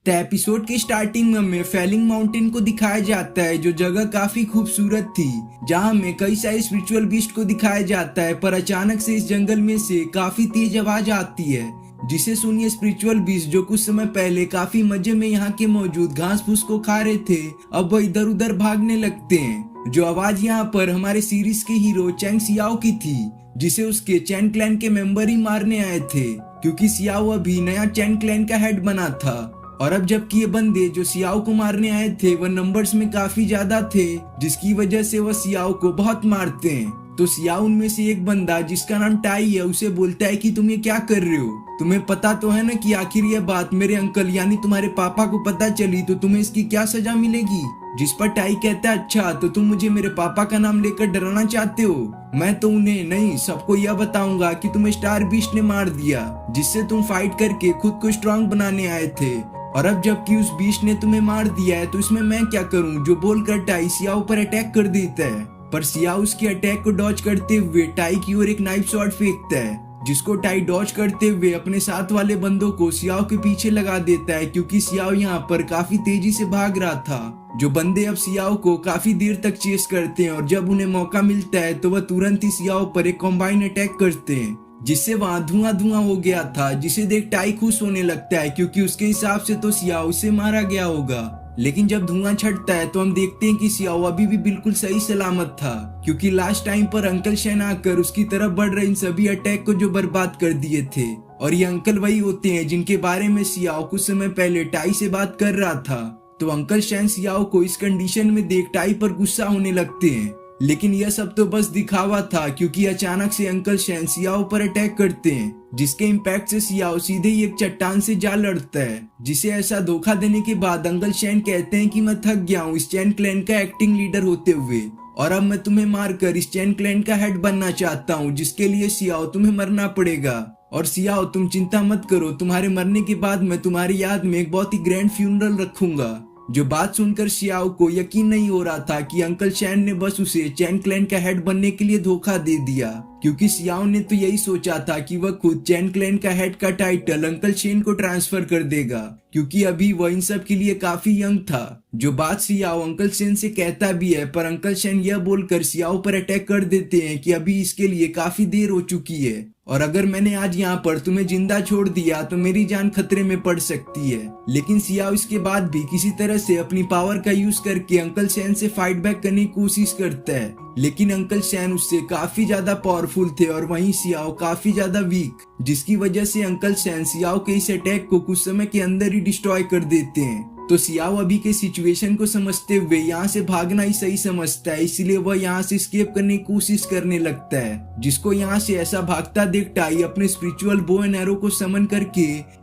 तो एपिसोड की स्टार्टिंग में हमें फेलिंग माउंटेन को दिखाया जाता है, जो जगह काफी खूबसूरत थी, जहां हमें कई सारे स्पिरिचुअल बीस्ट को दिखाया जाता है। पर अचानक से इस जंगल में से काफी तेज आवाज आती है, जिसे सुनिए स्पिरिचुअल बीस्ट जो कुछ समय पहले काफी मजे में यहाँ के मौजूद घास फूस को खा रहे थे, अब वो इधर उधर भागने लगते हैं। जो आवाज यहाँ पर हमारे सीरीज के हीरो चैंग सियाओ की थी, जिसे उसके चैन क्लैन के मेंबर ही मारने आए थे, क्योंकि सियाओ अभी नया चैन क्लैन का हेड बना था। और अब जबकि ये बंदे जो सियाओ को मारने आए थे वह नंबर्स में काफी ज्यादा थे, जिसकी वजह से वह सियाओ को बहुत मारते हैं। तो सियाओ उनमें से एक बंदा जिसका नाम टाई है उसे बोलता है कि तुम ये क्या कर रहे हो, तुम्हें पता तो है ना कि आखिर ये बात मेरे अंकल यानी तुम्हारे पापा को पता चली तो तुम्हें इसकी क्या सजा मिलेगी। जिस पर टाई कहता है अच्छा तो तुम मुझे मेरे पापा का नाम लेकर डराना चाहते हो, मैं तो उन्हें नहीं सबको यह बताऊंगा कि तुम्हें स्टार बीस्ट ने मार दिया, जिससे तुम फाइट करके खुद को स्ट्रांग बनाने आए थे। और अब जबकि उस बीस्ट ने तुम्हें मार दिया है तो इसमें मैं क्या करूं, जो बोलकर टाई सियाओ पर अटैक कर देता है। पर सियाओ उसके अटैक को डॉज करते हुए टाई की ओर एक नाइफ शॉट फेंकता है, जिसको टाई डॉज करते हुए अपने साथ वाले बंदों को सियाओ के पीछे लगा देता है, क्योंकि सियाओ यहाँ पर काफी तेजी से भाग रहा था। जो बंदे अब सियाओ को काफी देर तक चेस करते हैं और जब उन्हें मौका मिलता है तो वह तुरंत ही सियाओ पर एक कॉम्बाइन अटैक करते हैं, जिससे वहां धुआं धुआं हो गया था, जिसे देख टाई खुश होने लगता है, क्योंकि उसके हिसाब से तो सियाओ से मारा गया होगा। लेकिन जब धुआं छटता है तो हम देखते हैं कि सियाओ अभी भी बिल्कुल सही सलामत था, क्योंकि लास्ट टाइम पर अंकल शेन आकर उसकी तरफ बढ़ रहे इन सभी अटैक को जो बर्बाद कर दिए थे। और ये अंकल वही होते हैं जिनके बारे में सियाओ कुछ समय पहले टाई से बात कर रहा था। तो अंकल शेन सियाओ को इस कंडीशन में देख टाई पर गुस्सा होने लगते हैं, लेकिन यह सब तो बस दिखावा था, क्योंकि अचानक से अंकल शेन सियाओ पर अटैक करते हैं, जिसके इम्पैक्ट से सियाओ सीधे ही एक चट्टान से जा लड़ता है। जिसे ऐसा धोखा देने के बाद अंकल शेन कहते हैं कि मैं थक गया हूँ इस चैन क्लैन का एक्टिंग लीडर होते हुए, और अब मैं तुम्हें मारकर इस चैन क्लैन का हेड बनना चाहता हूँ, जिसके लिए सियाओ तुम्हें मरना पड़ेगा। और सियाओ तुम चिंता मत करो, तुम्हारे मरने के बाद मैं तुम्हारी याद में एक बहुत ही ग्रैंड फ्यूनरल रखूंगा। जो बात सुनकर सियाओ को यकीन नहीं हो रहा था कि अंकल शेन ने बस उसे चैन क्लैन का हेड बनने के लिए धोखा दे दिया, क्योंकि सियाओ ने तो यही सोचा था कि वह खुद चैन क्लैन का हेड का टाइटल अंकल शेन को ट्रांसफर कर देगा, क्योंकि अभी वह इन सब के लिए काफी यंग था। जो बात सियाओ अंकल शेन से कहता भी है, पर अंकल शेन यह बोलकर सियाओ पर अटैक कर देते हैं कि अभी इसके लिए काफी देर हो चुकी है, और अगर मैंने आज यहाँ पर तुम्हें जिंदा छोड़ दिया तो मेरी जान खतरे में पड़ सकती है। लेकिन सियाओ इसके बाद भी किसी तरह से अपनी पावर का यूज करके अंकल शेन से फाइट बैक करने की कोशिश करता है, लेकिन अंकल शेन उससे काफी ज्यादा पावरफुल थे और वहीं सियाओ काफी ज्यादा वीक, जिसकी वजह से अंकल शेन सियाओ के इस अटैक को कुछ समय के अंदर ही डिस्ट्रॉय कर देते हैं। तो सियाओ अभी के सिचुएशन को समझते हुए यहाँ से भागना ही सही समझता है, इसलिए वह यहाँ से एस्केप करने की कोशिश करने लगता है, जिसको यहाँ से ऐसा भागता देख टाई अपने स्पिरिचुअल बो एंड एरो को समन करके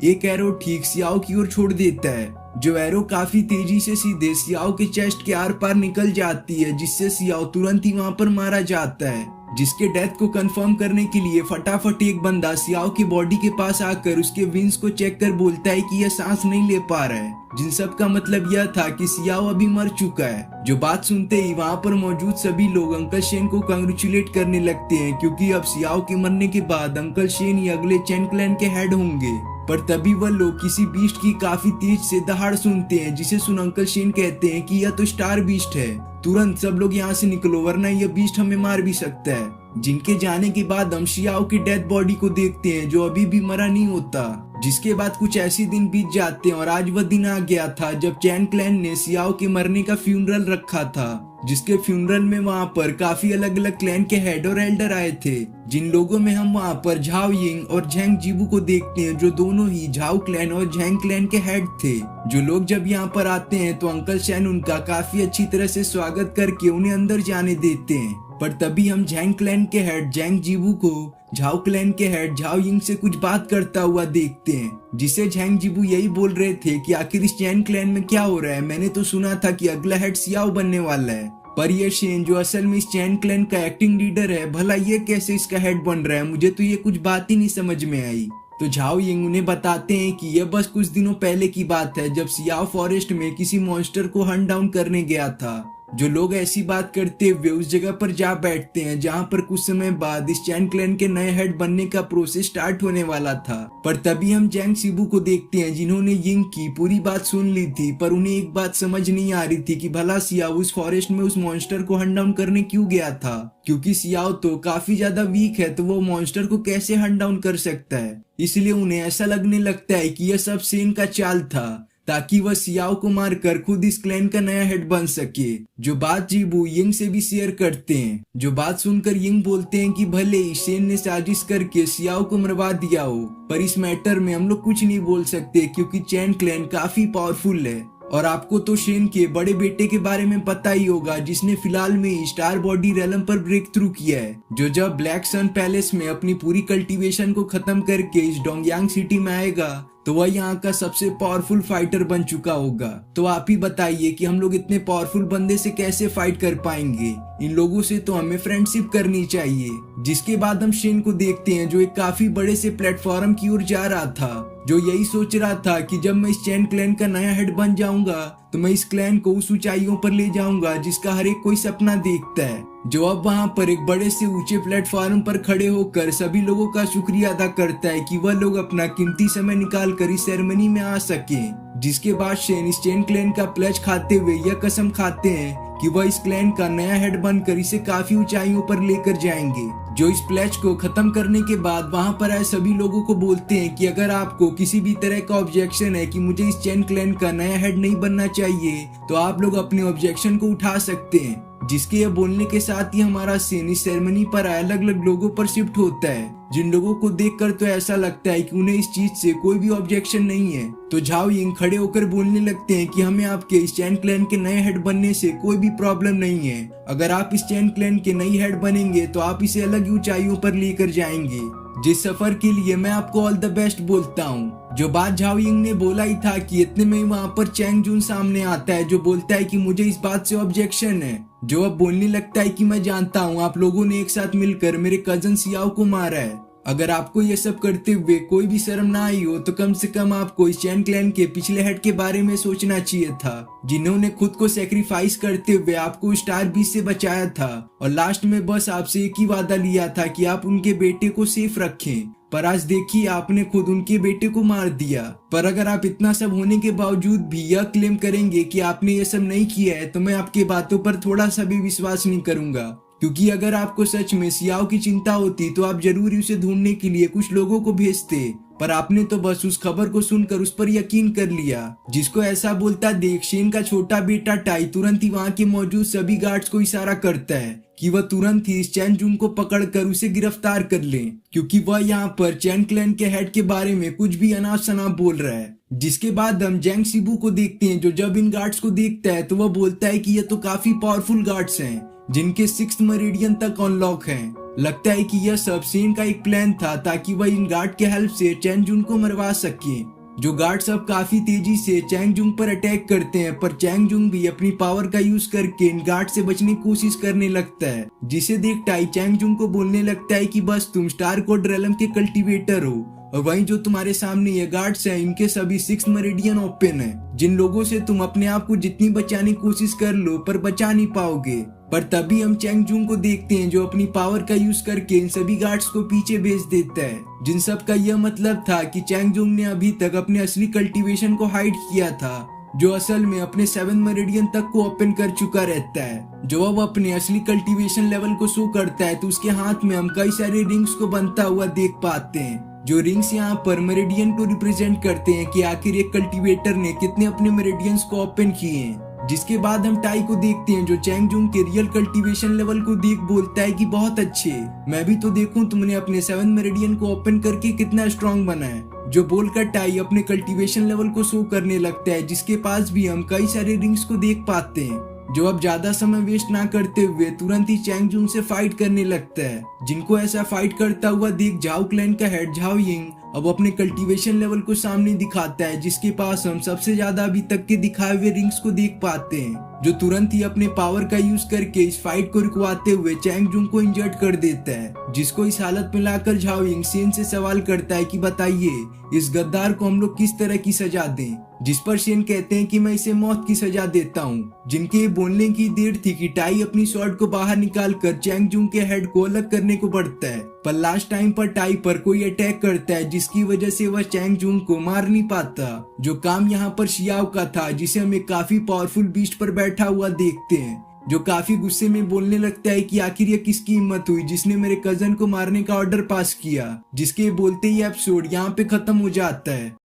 एक एरो ठीक सियाओ की ओर छोड़ देता है। जो एरो काफी तेजी से सीधे सियाओ के चेस्ट के आर पार निकल जाती है, जिससे सियाओ तुरंत ही वहां पर मारा जाता है। जिसके डेथ को कंफर्म करने के लिए फटाफट एक बंदा सियाओ की बॉडी के पास आकर उसके विंग्स को चेक कर बोलता है कि यह सांस नहीं ले पा रहा है, जिन सब का मतलब यह था कि सियाओ अभी मर चुका है। जो बात सुनते ही वहां पर मौजूद सभी लोग अंकल शेन को कांग्रेचुलेट करने लगते हैं, क्योंकि अब सियाओ के मरने के बाद अंकल शेन ही अगले चैन क्लैन के हेड होंगे। पर तभी वह लोग किसी बीस्ट की काफी तेज से दहाड़ सुनते हैं, जिसे सुन अंकल शेन कहते हैं कि यह तो स्टार बीस्ट है, तुरंत सब लोग यहाँ से निकलो वरना यह बीस्ट हमें मार भी सकता है। जिनके जाने के बाद हम सियाओ की डेड बॉडी को देखते हैं, जो अभी भी मरा नहीं होता। जिसके बाद कुछ ऐसे दिन बीत जाते हैं और आज वह दिन आ गया था जब चैन क्लैन ने सियाओ के मरने का फ्यूनरल रखा था, जिसके फ्यूनरल में वहां पर काफी अलग अलग क्लैन के हेड और एल्डर आए थे, जिन लोगों में हम वहां पर झाओ यिंग और झैंग जीबू को देखते हैं, जो दोनों ही झाओ क्लैन और झैंग क्लैन के हेड थे। जो लोग जब यहाँ पर आते हैं तो अंकल शेन उनका काफी अच्छी तरह से स्वागत करके उन्हें अंदर जाने देते हैं। पर तभी हम झैंग क्लैन के हेड झैंग जीबू को झाओ क्लैन के हेड झाओ यिंग से कुछ बात करता हुआ देखते हैं, जिसे झैंग जीबू यही बोल रहे थे कि आखिर इस चैन क्लैन में क्या हो रहा है, मैंने तो सुना था कि अगला हेड सियाओ बनने वाला है, पर ये शेन जो असल में इस चैन क्लैन का एक्टिंग लीडर है, भला ये कैसे इसका हेड बन रहा है, मुझे तो ये कुछ बात ही नहीं समझ में आई। तो झाओ यिंग उन्हें बताते हैं कि यह बस कुछ दिनों पहले की बात है, जब सियाओ फॉरेस्ट में किसी मॉन्स्टर को हंट डाउन करने गया था, जो लोग ऐसी बात करते हुए उस जगह पर जा बैठते हैं जहां पर कुछ समय बाद इस चैन क्लैन के नए हेड बनने का प्रोसेस स्टार्ट होने वाला था। पर तभी हम जैंग शिबू को देखते हैं जिन्होंने यिंग की पूरी बात सुन ली थी, पर उन्हें एक बात समझ नहीं आ रही थी कि भला सियाओ उस फॉरेस्ट में उस मॉन्स्टर को हंट डाउन करने क्यों गया था, क्योंकि सियाओ तो काफी ज्यादा वीक है तो वो मॉन्स्टर को कैसे हंट डाउन कर सकता है। इसलिए उन्हें ऐसा लगने लगता है कि यह सब सेन का चाल था ताकि वह सियाओ को मारकर खुद इस क्लैन का नया हेड बन सके। जो बात जीबू यिंग से भी शेयर करते हैं। जो बात सुनकर यिंग बोलते हैं कि भले ही शेन ने साजिश करके सियाओ को मरवा दिया हो, पर इस मैटर में हम लोग कुछ नहीं बोल सकते क्योंकि चैन क्लैन काफी पावरफुल है। और आपको तो शेन के बड़े बेटे के बारे में पता ही होगा जिसने फिलहाल में स्टार बॉडी रेलम पर ब्रेक थ्रू किया है, जो जब ब्लैक सन पैलेस में अपनी पूरी कल्टीवेशन को खत्म करके इस डोंगयांग सिटी में आएगा तो वह यहाँ का सबसे पावरफुल फाइटर बन चुका होगा। तो आप ही बताइए कि हम लोग इतने पावरफुल बंदे से कैसे फाइट कर पाएंगे। इन लोगों से तो हमें फ्रेंडशिप करनी चाहिए। जिसके बाद हम शेन को देखते हैं जो एक काफी बड़े से प्लेटफॉर्म की ओर जा रहा था, जो यही सोच रहा था कि जब मैं इस चैन क्लैन का नया हेड बन जाऊंगा तो मैं इस क्लैन को उस ऊंचाइयों पर ले जाऊंगा जिसका हर एक कोई सपना देखता है। जो अब वहां पर एक बड़े से ऊंचे प्लेटफॉर्म पर खड़े होकर सभी लोगों का शुक्रिया अदा करता है कि वह लोग अपना कीमती समय निकाल कर इस सेरेमनी में आ सके। जिसके बाद शेन इस चैन क्लैन का प्लेज खाते हुए यह कसम खाते हैं कि वह इस क्लैन का नया हेड बनकर इसे काफी ऊंचाइयों पर लेकर जाएंगे। जो इस प्लेज को खत्म करने के बाद वहां पर आए सभी लोगों को बोलते हैं कि अगर आपको किसी भी तरह का ऑब्जेक्शन है कि मुझे इस चैन क्लैन का नया हेड नहीं बनना चाहिए तो आप लोग अपने ऑब्जेक्शन को उठा सकते हैं। जिसके ये बोलने के साथ ही हमारा सीन इस सेरेमनी पर अलग अलग लोगों पर शिफ्ट होता है, जिन लोगों को देखकर तो ऐसा लगता है कि उन्हें इस चीज से कोई भी ऑब्जेक्शन नहीं है। तो झाओ यिंग खड़े होकर बोलने लगते हैं कि हमें आपके इस चैन क्लैन के नए हेड बनने से कोई भी प्रॉब्लम नहीं है। अगर आप इस चैन क्लैन के नई हेड बनेंगे तो आप इसे अलग ऊंचाइयों पर लेकर जाएंगे, जिस सफर के लिए मैं आपको ऑल द बेस्ट बोलता हूँ। जो बात झाओ यिंग ने बोला ही था कि इतने में वहाँ पर चैंग जून सामने आता है जो बोलता है कि मुझे इस बात से ऑब्जेक्शन है। जो अब बोलने लगता है कि मैं जानता हूँ आप लोगों ने एक साथ मिलकर मेरे कजन सियाओ को मारा है। अगर आपको ये सब करते हुए कोई भी शर्म ना आई हो तो कम से कम आपको इस चैन क्लैन के पिछले हेड के बारे में सोचना चाहिए था, जिन्होंने खुद को सेक्रीफाइस करते हुए आपको स्टार बीच से बचाया था। और लास्ट में बस आपसे एक ही वादा लिया था कि आप उनके बेटे को सेफ रखें, पर आज देखिए आपने खुद उनके बेटे को मार दिया। पर अगर आप इतना सब होने के बावजूद भी यह क्लेम करेंगे कि आपने ये सब नहीं किया है तो मैं आपकी बातों पर थोड़ा सा भी विश्वास नहीं करूंगा, क्योंकि अगर आपको सच में सियाओ की चिंता होती तो आप जरूर उसे ढूंढने के लिए कुछ लोगों को भेजते, पर आपने तो बस उस खबर को सुनकर उस पर यकीन कर लिया। जिसको ऐसा बोलता देख शेन का छोटा बेटा टाई तुरंत ही वहाँ के मौजूद सभी गार्ड्स को इशारा करता है कि वह तुरंत ही इस चैन जून को पकड़कर उसे गिरफ्तार कर ले, क्योंकि वह यहाँ पर चैन क्लैन के हेड के बारे में कुछ भी अनाप शनाप बोल रहा है। जिसके बाद हम जैंग शिबू को देखते हैं जो जब इन गार्ड्स को देखता है तो वह बोलता है कि ये तो काफी पावरफुल गार्ड्स हैं जिनके 6th मेरिडियन तक अनलॉक हैं। लगता है कि यह सब शेन का एक प्लान था ताकि वह इन गार्ड के हेल्प से चैन जून को मरवा सके। जो गार्ड सब काफी तेजी से चैंग जुंग पर अटैक करते हैं, पर चैंग जुंग भी अपनी पावर का यूज करके इन गार्ड से बचने की कोशिश करने लगता है, जिसे देख टाई चैंग जुंग को बोलने लगता है कि बस तुम स्टार कोड रेलम के कल्टीवेटर हो, और वहीं जो तुम्हारे सामने ये गार्ड्स हैं इनके सभी 6th मेरिडियन ओपन है, जिन लोगों से तुम अपने आप को जितनी बचाने की कोशिश कर लो पर बचा नहीं पाओगे। पर तभी हम चैंग जुंग को देखते हैं जो अपनी पावर का यूज करके इन सभी गार्ड्स को पीछे भेज देता है, जिन सब का यह मतलब था कि चैंग जुंग ने अभी तक अपने असली कल्टीवेशन को हाइड किया था, जो असल में अपने 7 मेरिडियन तक को ओपन कर चुका रहता है। जो अब अपने असली कल्टीवेशन लेवल को शो करता है तो उसके हाथ में हम कई सारे रिंग्स को बनता हुआ देख पाते हैं, जो रिंग्स यहाँ पर मेरिडियन को रिप्रेजेंट करते हैं कि आखिर एक कल्टीवेटर ने कितने अपने मेरिडियंस को ओपन किए हैं। जिसके बाद हम टाई को देखते हैं जो चैंग जुंग के रियल कल्टीवेशन लेवल को देख बोलता है कि बहुत अच्छे, मैं भी तो देखूं तुमने अपने 7 मेरिडियन को ओपन करके कितना स्ट्रॉन्ग बना है। जो बोलकर टाई अपने कल्टीवेशन लेवल को शो करने लगता है, जिसके पास भी हम कई सारे रिंग्स को देख पाते हैं। जो अब ज्यादा समय वेस्ट ना करते हुए तुरंत ही चैंग जुंग से फाइट करने लगता है, जिनको ऐसा फाइट करता हुआ देख झाओ क्लैन का हेड झाओ यिंग अब अपने कल्टीवेशन लेवल को सामने दिखाता है, जिसके पास हम सबसे ज्यादा अभी तक के दिखाए हुए रिंग्स को देख पाते हैं, जो तुरंत ही अपने पावर का यूज करके इस फाइट को रुकवाते हुए चैंग जुंग को इंजर्ड कर देता है, जिसको इस हालत में लाकर झाओ यिंग शेन से सवाल करता है कि बताइए इस गद्दार को हम लोग किस तरह की सजा दें, जिस पर शेन कहते हैं कि मैं इसे मौत की सजा देता हूँ। जिनके बोलने की देर थी कि टाई अपनी स्वॉर्ड को बाहर निकाल कर चैंग जुंग के हेड को अलग करने को बढ़ता है, पर लास्ट टाइम पर टाई पर कोई अटैक करता है, जिसकी वजह से वह चैंग जुंग को मार नहीं पाता। जो काम यहाँ पर शियाओ का था, जिसे हम एक काफी पावरफुल बीस्ट पर बैठा हुआ देखते हैं, जो काफी गुस्से में बोलने लगता है कि आखिर ये किसकी हिम्मत हुई जिसने मेरे कजन को मारने का ऑर्डर पास किया, जिसके बोलते ही एपिसोड यहाँ पे खत्म हो जाता है।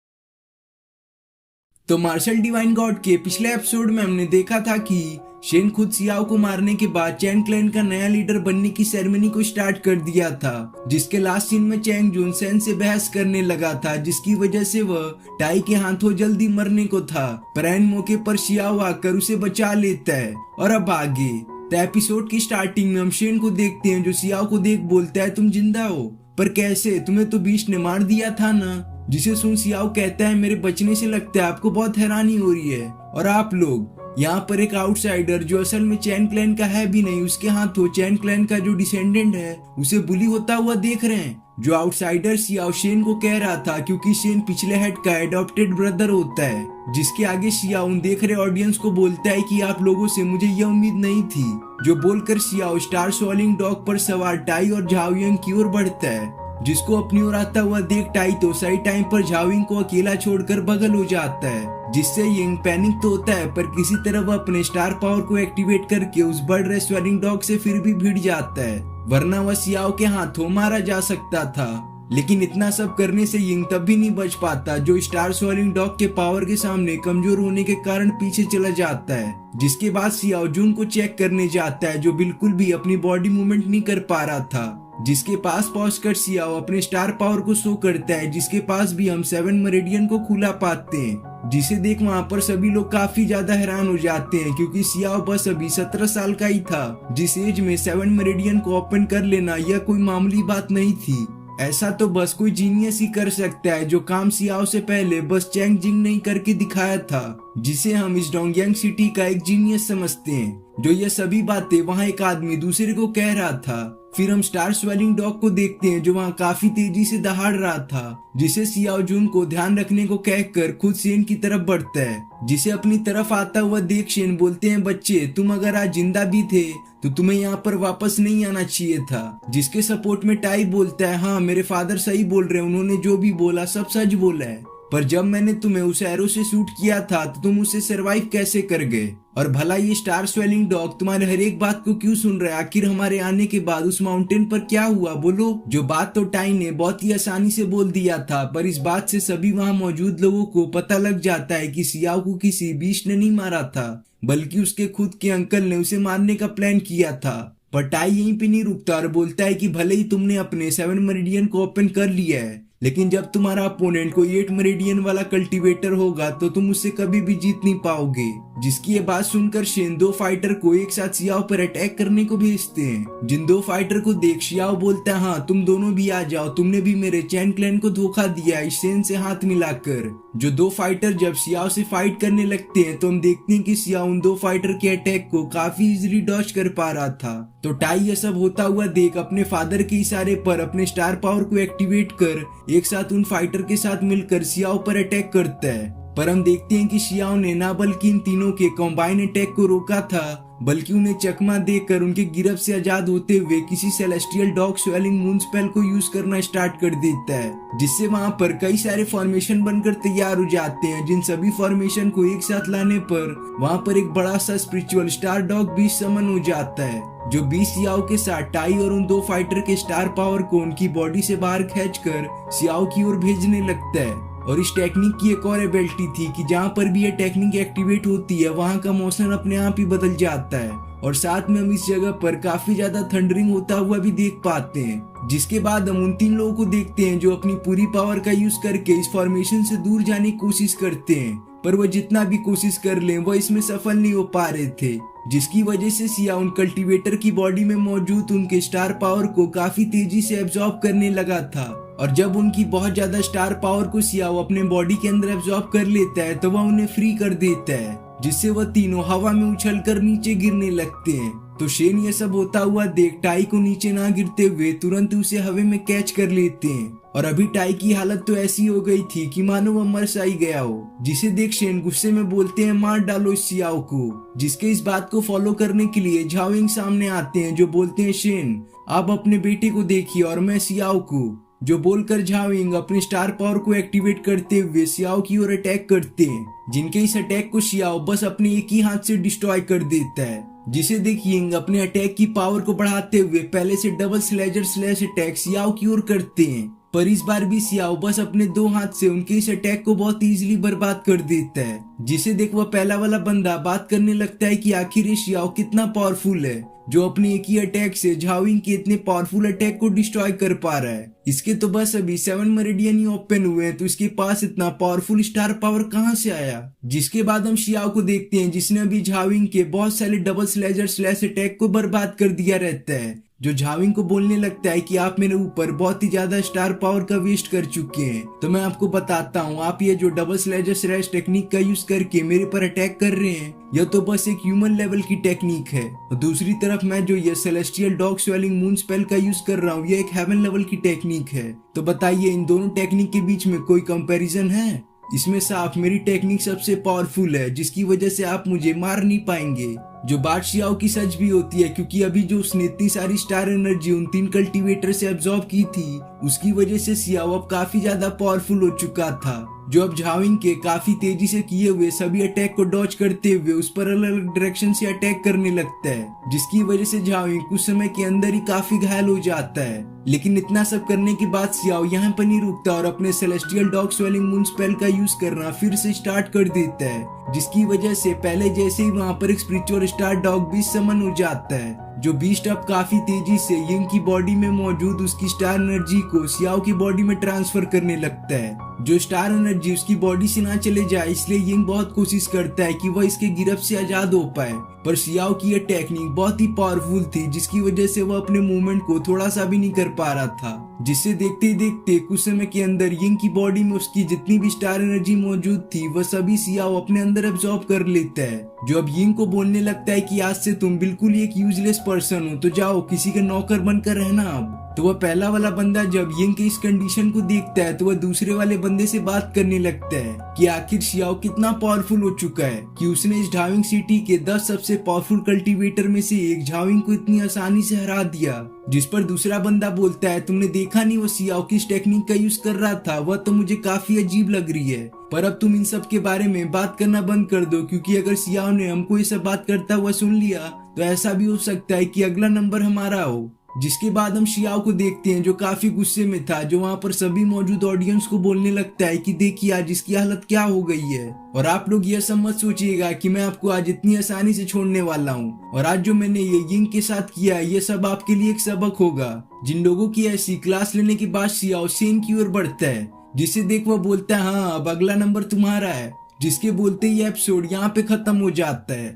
तो मार्शल डिवाइन गॉड के पिछले एपिसोड में हमने देखा था कि शेन खुद सियाओ को मारने के बाद चैंग क्लैन का नया लीडर बनने की सेरेमनी को स्टार्ट कर दिया था, जिसके लास्ट सीन में चैंग जून सेन से बहस करने लगा था, जिसकी वजह से वह टाई के हाथों जल्दी मरने को था, पर ऐन मौके पर सियाओ आकर उसे बचा लेता है। और अब आगे तो एपिसोड की स्टार्टिंग में हम शेन को देखते हैं, जो सियाओ को देख बोलता है तुम जिंदा हो, पर कैसे, तुम्हें तो बीस्ट ने मार दिया था ना। जिसे सुन सियाओ कहता है मेरे बचने से लगता है आपको बहुत हैरानी हो रही है, और आप लोग यहाँ पर एक आउटसाइडर जो असल में चैन क्लैन का है भी नहीं, उसके हाथों चैन क्लैन का जो डिसेंडेंट है उसे बुली होता हुआ देख रहे हैं। जो आउटसाइडर सियाओ शेन को कह रहा था, क्योंकि शेन पिछले हेड का एडॉप्टेड ब्रदर होता है, जिसके आगे सियाओ देख रहे ऑडियंस को बोलता है कि आप लोगों से मुझे यह उम्मीद नहीं थी। जो बोलकर सियाओ स्टार सोलिंग डॉग पर सवार टाई और झाओ यंग की ओर बढ़ता है, जिसको अपनी ओर आता हुआ देख टाई तो सही टाइम पर झाओ यिंग को अकेला छोड़कर बगल हो जाता है, जिससे यिंग पैनिक तो होता है, पर किसी तरह वह अपने स्टार पावर को एक्टिवेट करके उस बर्ड रेस्वेलिंग डॉग से फिर भी भिड़ जाता है, वरना वह सियाओ के हाथों मारा जा सकता था। लेकिन इतना सब करने से यिंग तब भी नहीं बच पाता, जो स्टार सोलिंग डॉग के पावर के सामने कमजोर होने के कारण पीछे चला जाता है, जिसके बाद सियाओ जून को चेक करने जाता है, जो बिल्कुल भी अपनी बॉडी मूवमेंट नहीं कर पा रहा था, जिसके पास पहुंचकर सियाओ अपने स्टार पावर को शो करता है, जिसके पास भी हम 7 मेरिडियन को खुला पाते हैं, जिसे देख वहां पर सभी लोग काफी ज्यादा हैरान हो जाते हैं, क्योंकि सियाओ बस अभी 17 साल का ही था, जिस एज में 7 मेरिडियन को ओपन कर लेना यह कोई मामूली बात नहीं थी। ऐसा तो बस कोई जीनियस ही कर सकता है, जो काम सियाओ से पहले बस चैंग जिंग नहीं करके दिखाया था, जिसे हम इस डोंगयांग सिटी का एक जीनियस समझते हैं। जो ये सभी बातें वहाँ एक आदमी दूसरे को कह रहा था। फिर हम स्टार स्वेलिंग डॉग को देखते हैं, जो वहाँ काफी तेजी से दहाड़ रहा था, जिसे सियाओ जून को ध्यान रखने को कहकर खुद शेन की तरफ बढ़ता है, जिसे अपनी तरफ आता हुआ देख शेन बोलते हैं बच्चे तुम अगर आज जिंदा भी थे तो तुम्हें यहाँ पर वापस नहीं आना चाहिए था, जिसके सपोर्ट में टाई बोलता है हाँ मेरे फादर सही बोल रहे हैं, उन्होंने जो भी बोला सब सच बोला है, पर जब मैंने तुम्हें उस एरो से शूट किया था तो तुम उससे सरवाइव कैसे कर गए, और भला ये स्टार स्वेलिंग डॉग तुम्हारे हर एक बात को क्यों सुन रहा है, आखिर हमारे आने के बाद उस माउंटेन पर क्या हुआ बोलो। जो बात तो टाई ने बहुत ही आसानी से बोल दिया था, पर इस बात से सभी वहाँ मौजूद लोगों को पता लग जाता है कि सियाओ को किसी बीस्ट ने नहीं मारा था, बल्कि उसके खुद के अंकल ने उसे मारने का प्लान किया था। पर टाई यहीं पे नहीं रुकता और बोलता है कि भले ही तुमने अपने 7 मेरिडियन को ओपन कर लिया है, लेकिन जब तुम्हारा अपोनेंट कोई 8 मेरिडियन वाला कल्टीवेटर होगा तो तुम उससे कभी भी जीत नहीं पाओगे। जिसकी ये बात सुनकर शेन 2 फाइटर को एक साथ सियाओ पर अटैक करने को भेजते हैं, जिन 2 फाइटर को देख सियाओ बोलता है हाँ तुम दोनों भी आ जाओ, तुमने भी मेरे चैन क्लैन को धोखा दिया इस शेन से हाथ मिलाकर। जो 2 फाइटर जब सियाओ से फाइट करने लगते हैं तो हम देखते हैं कि सियाओ उन 2 फाइटर के अटैक को काफी इजीली डॉज कर पा रहा था। तो टाई ये सब होता हुआ देख अपने फादर के इशारे पर अपने स्टार पावर को एक्टिवेट कर एक साथ उन फाइटर के साथ मिलकर सियाओ पर अटैक करता है, पर हम देखते हैं कि सियाओ ने ना बल्कि इन तीनों के कॉम्बाइन अटैक को रोका था, बल्कि उन्हें चकमा देकर उनके गिरफ्त से आजाद होते हुए किसी celestial dog swelling moon spell को यूज करना स्टार्ट कर देता है, जिससे वहां पर कई सारे फॉर्मेशन बनकर तैयार हो जाते हैं, जिन सभी फॉर्मेशन को एक साथ लाने पर वहां पर एक बड़ा सा स्पिरिचुअल स्टार डॉग बीस्ट समन हो जाता है, जो बीस्ट सियाओ के साथ टाई और उन 2 फाइटर के स्टार पावर को उनकी बॉडी से बाहर खींचकर सियाओ की ओर भेजने लगता है। और इस टेक्निक की एक और एबिलिटी थी कि जहाँ पर भी यह टेक्निक एक्टिवेट होती है वहाँ का मौसम अपने आप ही बदल जाता है, और साथ में हम इस जगह पर काफी ज्यादा थंडरिंग होता हुआ भी देख पाते हैं। जिसके बाद हम उन 3 लोगों को देखते हैं जो अपनी पूरी पावर का यूज करके इस फॉर्मेशन से दूर जाने की कोशिश करते हैं, पर वह जितना भी कोशिश कर लें वह इसमें सफल नहीं हो पा रहे थे, जिसकी वजह से सिया उन कल्टीवेटर की बॉडी में मौजूद उनके स्टार पावर को काफी तेजी से एब्जॉर्ब करने लगा था, और जब उनकी बहुत ज्यादा स्टार पावर को सियाओ अपने बॉडी के अंदर एब्जॉर्ब कर लेता है तो वह उन्हें फ्री कर देता है, जिससे वह तीनों हवा में उछलकर नीचे गिरने लगते हैं। तो शेन ये सब होता हुआ देख टाई को नीचे ना गिरते हुए तुरंत उसे हवा में कैच कर लेते हैं। और अभी टाई की हालत तो ऐसी हो गई थी कि मानो वह मर सा ही गया हो, जिसे देख शेन गुस्से में बोलते हैं मार डालो इस सियाओ को। जिसके इस बात को फॉलो करने के लिए झाओइंग सामने आते हैं, जो बोलते हैं शेन आप अपने बेटे को देखिए और मैं सियाओ को। जो बोलकर झाओइंग अपने स्टार पावर को एक्टिवेट करते हुए सियाओ की ओर अटैक करते हैं, जिनके इस अटैक को सियाओ बस अपने एक ही हाथ से डिस्ट्रॉय कर देता है। जिसे देख यिंग अपने अटैक की पावर को बढ़ाते हुए पहले से डबल स्लेजर स्लैश अटैक सियाओ की ओर करते हैं, पर इस बार भी सियाओ बस अपने 2 हाथ से उनके इस अटैक को बहुत इजीली बर्बाद कर देता है। जिसे देख वह पहला वाला बंदा बात करने लगता है कि आखिर ये सियाओ कितना पावरफुल है, जो अपने एक ही अटैक से झाओइंग के इतने पावरफुल अटैक को डिस्ट्रॉय कर पा रहा है। इसके तो बस अभी 7 मेरिडियन ही ओपन हुए हैं, तो इसके पास इतना पावरफुल स्टार पावर कहां से आया। जिसके बाद हम सियाओ को देखते हैं, जिसने अभी झाओइंग के बहुत सारे डबल स्लेजर स्लैश अटैक को बर्बाद कर दिया रहता है। जो झाओइंग को बोलने लगता है कि आप मेरे ऊपर बहुत ही ज्यादा स्टार पावर का वेस्ट कर चुके हैं, तो मैं आपको बताता हूँ, आप ये जो डबल स्लेजर स्लैश टेक्निक का यूज करके मेरे पर अटैक कर रहे हैं, यह तो बस एक ह्यूमन लेवल की टेक्निक है। और दूसरी तरफ मैं जो ये celestial dog swelling moon spell का यूज कर रहा हूँ, यह एक हेवन लेवल की टेक्निक है। तो बताइए इन दोनों टेक्निक के बीच में कोई कंपैरिजन है? इसमें साफ मेरी टेक्निक सबसे पावरफुल है, जिसकी वजह से आप मुझे मार नहीं पाएंगे। जो बात सियाओ की सच भी होती है, क्योंकि अभी जो उसने इतनी सारी स्टार एनर्जी उन 3 कल्टीवेटर से एब्जॉर्ब की थी, उसकी वजह से सियाओ अब काफी ज्यादा पावरफुल हो चुका था। जो अब झाओइंग के काफी तेजी से किए हुए सभी अटैक को डॉज करते हुए उस पर अलग अलग डायरेक्शन से अटैक करने लगता है, जिसकी वजह से झाओइंग कुछ समय के अंदर ही काफी घायल हो जाता है। लेकिन इतना सब करने के बाद सियाओ यहाँ पर नहीं रुकता और अपने celestial dog swelling moon spell का यूज करना फिर से स्टार्ट कर देता है, जिसकी वजह से पहले जैसे ही वहाँ पर एक स्पिरिचुअल स्टार डॉग बीस्ट समन हो जाता है। जो बीस्ट अब काफी तेजी से यिंग की बॉडी में मौजूद उसकी स्टार एनर्जी को सियाओ की बॉडी में ट्रांसफर करने लगता है। जो स्टार एनर्जी उसकी बॉडी से ना चले जाए, इसलिए यिंग बहुत कोशिश करता है कि वह इसके गिरफ्त से आजाद हो पाए, पर सियाओ की यह टेक्निक बहुत ही पावरफुल थी, जिसकी वजह से वह अपने मूवमेंट को थोड़ा सा भी नहीं कर पा रहा था। जिससे देखते ही देखते कुछ समय के अंदर यिंग की बॉडी में उसकी जितनी भी स्टार एनर्जी मौजूद थी, वह सभी सियाओ अपने अंदर एब्जॉर्ब कर लेता है। जो अब यिंग को बोलने लगता है कि आज से तुम बिल्कुल ही एक यूजलेस पर्सन हो, तो जाओ किसी का नौकर बनकर रहना अब। तो वह पहला वाला बंदा जब यिंग की इस कंडीशन को देखता है, तो वह दूसरे वाले बंदे से बात करने लगता है कि आखिर सियाओ कितना पावरफुल हो चुका है कि उसने इस झाओइंग सिटी के 10 सबसे पावरफुल कल्टीवेटर में से एक झाओइंग को इतनी आसानी से हरा दिया। जिस पर दूसरा बंदा बोलता है, तुमने देखा नहीं वो सियाओ किस टेक्निक का यूज कर रहा था, वह तो मुझे काफी अजीब लग रही है। पर अब तुम इन सब के बारे में बात करना बंद कर दो, क्योंकि अगर सियाओ ने हमको ये सब बात करता हुआ सुन लिया, तो ऐसा भी हो सकता है कि अगला नंबर हमारा हो। जिसके बाद हम सियाओ को देखते हैं, जो काफी गुस्से में था, जो वहाँ पर सभी मौजूद ऑडियंस को बोलने लगता है कि देखिए आज इसकी हालत क्या हो गई है। और आप लोग यह सब मत सोचिएगा कि मैं आपको आज इतनी आसानी से छोड़ने वाला हूँ, और आज जो मैंने ये यिंग के साथ किया है, ये सब आपके लिए एक सबक होगा। जिन लोगों की ऐसी क्लास लेने के बाद सियाओ शेन की ओर बढ़ता है, जिसे देख वह बोलता है हाँ अब अगला नंबर तुम्हारा है। जिसके बोलते ही एपिसोड यहाँ पे खत्म हो जाता है।